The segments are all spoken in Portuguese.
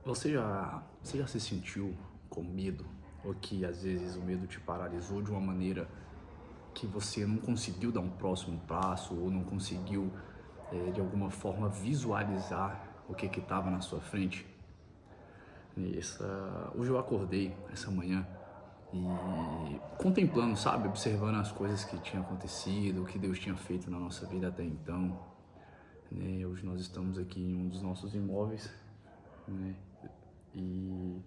Você já se sentiu com medo? Ou que às vezes o medo te paralisou de uma maneira que você não conseguiu dar um próximo passo ou não conseguiu, de alguma forma, visualizar o que estava na sua frente? Hoje eu acordei essa manhã e contemplando, sabe, observando as coisas que tinham acontecido, o que Deus tinha feito na nossa vida até então, né? Hoje nós estamos aqui em um dos nossos imóveis, né? E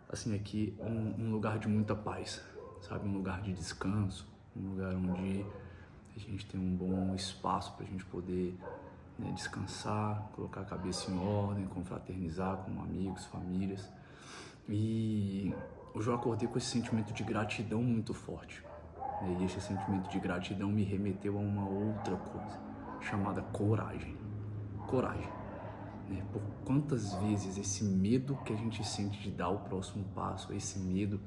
assim, aqui é um lugar de muita paz, sabe? Um lugar de descanso, um lugar onde a gente tem um bom espaço para a gente poder, né, descansar, colocar a cabeça em ordem, confraternizar com amigos, famílias. E hoje eu acordei com esse sentimento de gratidão muito forte, né? E esse sentimento de gratidão me remeteu a uma outra coisa, chamada coragem. Coragem, né? Por quantas vezes esse medo que a gente sente de dar o próximo passo, esse medo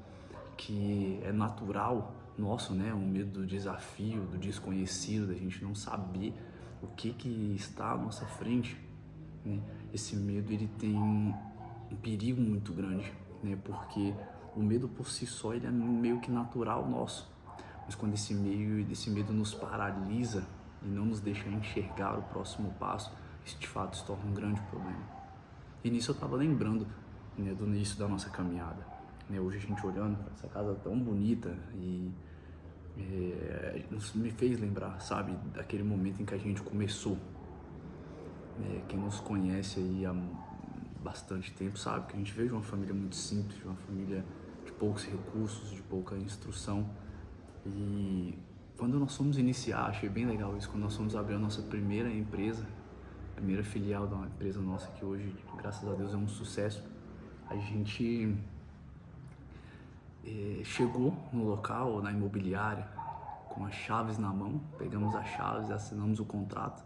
que é natural nosso, né? Um medo do desafio, do desconhecido, da gente não saber o que está à nossa frente, né? Esse medo, ele tem um perigo muito grande, né? Porque o medo por si só, ele é meio que natural nosso, mas quando esse medo nos paralisa e não nos deixa enxergar o próximo passo, isso de fato se torna um grande problema. E nisso eu estava lembrando, né, do início da nossa caminhada, né? Hoje a gente olhando para essa casa tão bonita e me fez lembrar, sabe, daquele momento em que a gente começou, né? Quem nos conhece aí há bastante tempo sabe que a gente veio de uma família muito simples, de uma família de poucos recursos, de pouca instrução. E quando nós fomos iniciar, achei bem legal isso, quando nós fomos abrir a nossa primeira empresa, primeira filial da empresa nossa, que hoje, graças a Deus, é um sucesso. A gente chegou no local, na imobiliária, com as chaves na mão, pegamos as chaves, assinamos o contrato.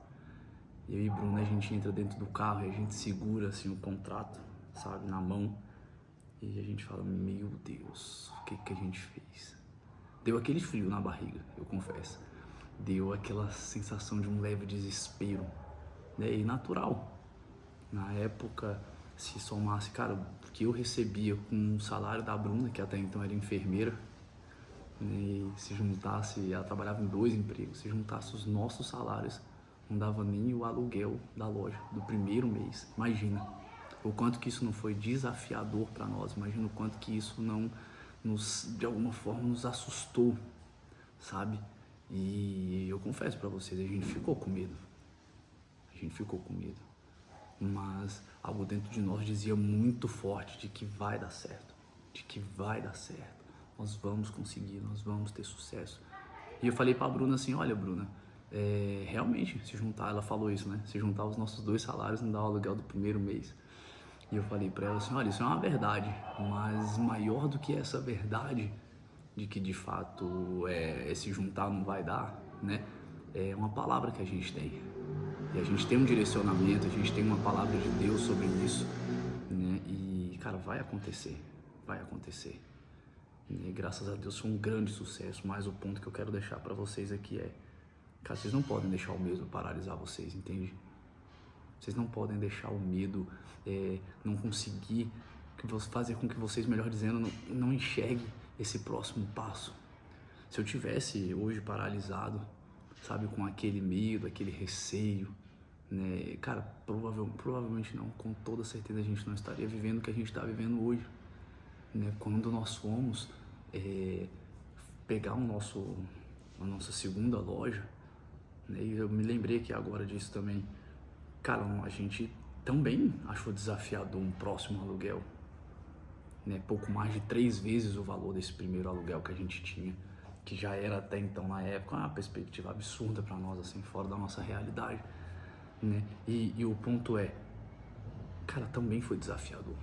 E eu e Bruno, a gente entra dentro do carro e a gente segura assim o contrato, sabe, na mão. E a gente fala, meu Deus, o que a gente fez? Deu aquele frio na barriga, eu confesso. Deu aquela sensação de um leve desespero, né? E natural. Na época, se somasse, cara, o que eu recebia com o salário da Bruna, que até então era enfermeira, né? E se juntasse, ela trabalhava em 2 empregos, se juntasse os nossos salários, não dava nem o aluguel da loja do primeiro mês. Imagina o quanto que isso não foi desafiador para nós, imagina o quanto que isso não nos, de alguma forma, nos assustou, sabe? E eu confesso para vocês, a gente ficou com medo. A gente ficou com medo. Mas algo dentro de nós dizia muito forte de que vai dar certo, de que vai dar certo. Nós vamos conseguir, nós vamos ter sucesso. E eu falei pra Bruna assim, olha, Bruna, realmente, se juntar, ela falou isso, né? Se juntar os nossos 2 salários, não dá o aluguel do primeiro mês. E eu falei pra ela assim, olha, isso é uma verdade, mas maior do que essa verdade de que de fato se juntar não vai dar, né? É uma palavra que a gente tem. E a gente tem um direcionamento, a gente tem uma palavra de Deus sobre isso, né? E, cara, vai acontecer, vai acontecer. E graças a Deus foi um grande sucesso, mas o ponto que eu quero deixar pra vocês aqui é, cara, vocês não podem deixar o medo paralisar vocês, entende? Vocês não podem deixar o medo não conseguir fazer com que vocês, melhor dizendo, não enxerguem esse próximo passo. Se eu tivesse hoje paralisado, sabe, com aquele medo, aquele receio, né, cara, provavelmente não, com toda certeza a gente não estaria vivendo o que a gente está vivendo hoje, né? Quando nós fomos pegar a nossa segunda loja, né, e eu me lembrei aqui agora disso também, cara, a gente também achou desafiador um próximo aluguel, né? Pouco mais de 3 vezes o valor desse primeiro aluguel que a gente tinha, que já era até então, na época, uma perspectiva absurda para nós, assim, fora da nossa realidade, né? E o ponto é, cara, também foi desafiador.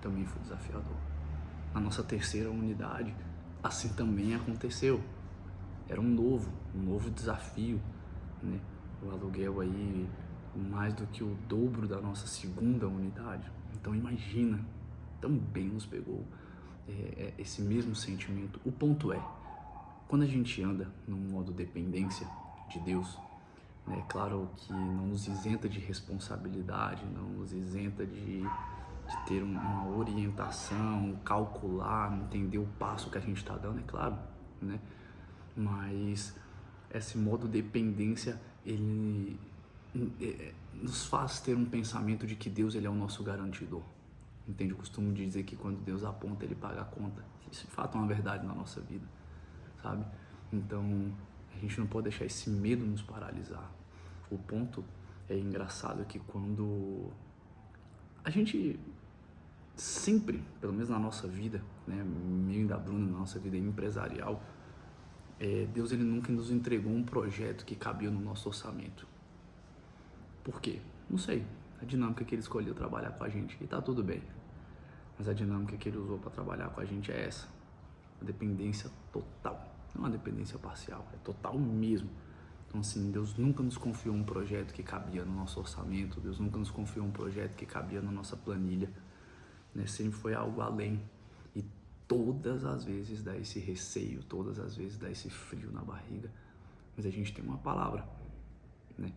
Também foi desafiador. Na nossa terceira unidade, assim também aconteceu. Era um novo desafio, né? O aluguel aí mais do que o dobro da nossa segunda unidade. Então imagina, também nos pegou esse mesmo sentimento. O ponto é, quando a gente anda num modo dependência de Deus, né? Claro que não nos isenta de responsabilidade, não nos isenta de ter uma orientação, calcular, entender o passo que a gente está dando, é claro, né? Mas esse modo dependência, ele nos faz ter um pensamento de que Deus ele é o nosso garantidor. Entende? Eu costumo dizer que quando Deus aponta, ele paga a conta. Isso de fato é uma verdade na nossa vida, sabe? Então, a gente não pode deixar esse medo nos paralisar. O ponto é engraçado que quando a gente sempre, pelo menos na nossa vida, né, meio e da Bruna, na nossa vida empresarial, Deus ele nunca nos entregou um projeto que cabia no nosso orçamento. Por quê? Não sei. A dinâmica que ele escolheu trabalhar com a gente, e tá tudo bem. Mas a dinâmica que ele usou para trabalhar com a gente é essa. Uma dependência total. Não uma dependência parcial, é total mesmo. Então assim, Deus nunca nos confiou um projeto que cabia no nosso orçamento. Deus nunca nos confiou um projeto que cabia na nossa planilha. Né? Sempre foi algo além. E todas as vezes dá esse receio, todas as vezes dá esse frio na barriga. Mas a gente tem uma palavra, né?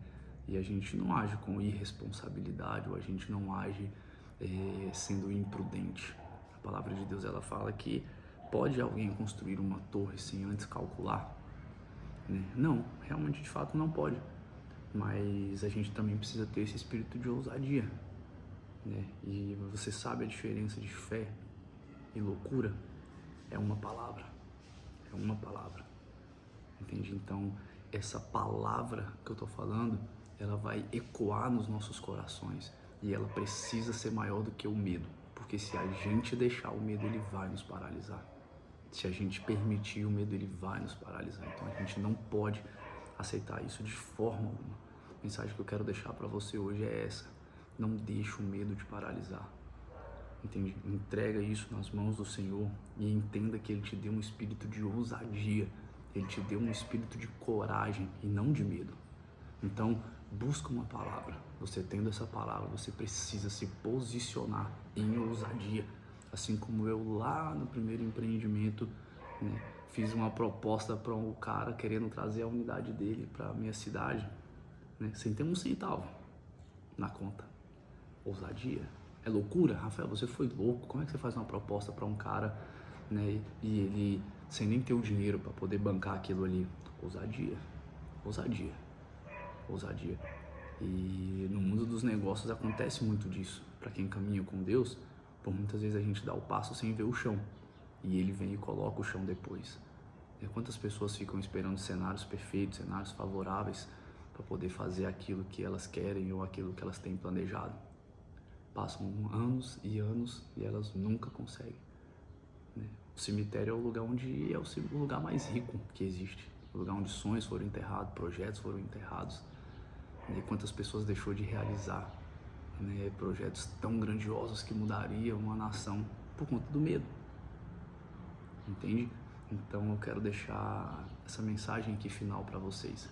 E a gente não age com irresponsabilidade, ou a gente não age sendo imprudente. A palavra de Deus ela fala que pode alguém construir uma torre sem antes calcular? Né? Não, realmente de fato não pode. Mas a gente também precisa ter esse espírito de ousadia. Né? E você sabe a diferença de fé e loucura? É uma palavra. É uma palavra. Entende? Então, essa palavra que eu tô falando, ela vai ecoar nos nossos corações e ela precisa ser maior do que o medo, porque se a gente deixar o medo, ele vai nos paralisar. Se a gente permitir, o medo ele vai nos paralisar. Então a gente não pode aceitar isso de forma alguma. A mensagem que eu quero deixar para você hoje é essa: não deixe o medo te paralisar. Entende? Entrega isso nas mãos do Senhor e entenda que Ele te deu um espírito de ousadia, Ele te deu um espírito de coragem e não de medo. Então, busca uma palavra. Você tendo essa palavra, você precisa se posicionar em ousadia. Assim como eu lá no primeiro empreendimento, né, fiz uma proposta para um cara querendo trazer a unidade dele para a minha cidade, né, sem ter um centavo na conta. Ousadia. É loucura? Rafael, você foi louco. Como é que você faz uma proposta para um cara, né, e ele sem nem ter o dinheiro para poder bancar aquilo ali? Ousadia. Ousadia. Ousadia. E no mundo dos negócios acontece muito disso. Para quem caminha com Deus, por muitas vezes a gente dá o passo sem ver o chão. E Ele vem e coloca o chão depois. E quantas pessoas ficam esperando cenários perfeitos, cenários favoráveis para poder fazer aquilo que elas querem ou aquilo que elas têm planejado? Passam anos e elas nunca conseguem. Né? O cemitério é o lugar onde é o lugar mais rico que existe. O lugar onde sonhos foram enterrados, projetos foram enterrados. E quantas pessoas deixou de realizar, né, projetos tão grandiosos que mudariam uma nação por conta do medo. Entende? Então eu quero deixar essa mensagem aqui final para vocês,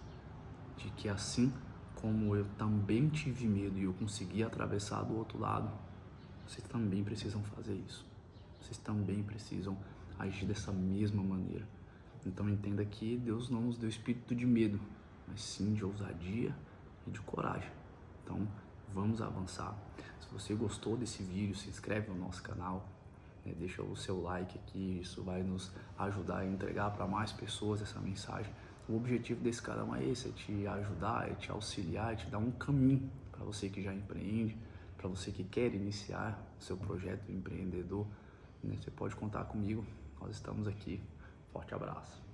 de que assim como eu também tive medo e eu consegui atravessar do outro lado, vocês também precisam fazer isso. Vocês também precisam agir dessa mesma maneira. Então entenda que Deus não nos deu espírito de medo, mas sim de ousadia e de coragem. Então vamos avançar. Se você gostou desse vídeo, se inscreve no nosso canal, né? Deixa o seu like aqui, isso vai nos ajudar a entregar para mais pessoas essa mensagem. O objetivo desse canal é esse, é te ajudar, é te auxiliar, é te dar um caminho para você que já empreende, para você que quer iniciar o seu projeto empreendedor, né? Você pode contar comigo, nós estamos aqui. Forte abraço.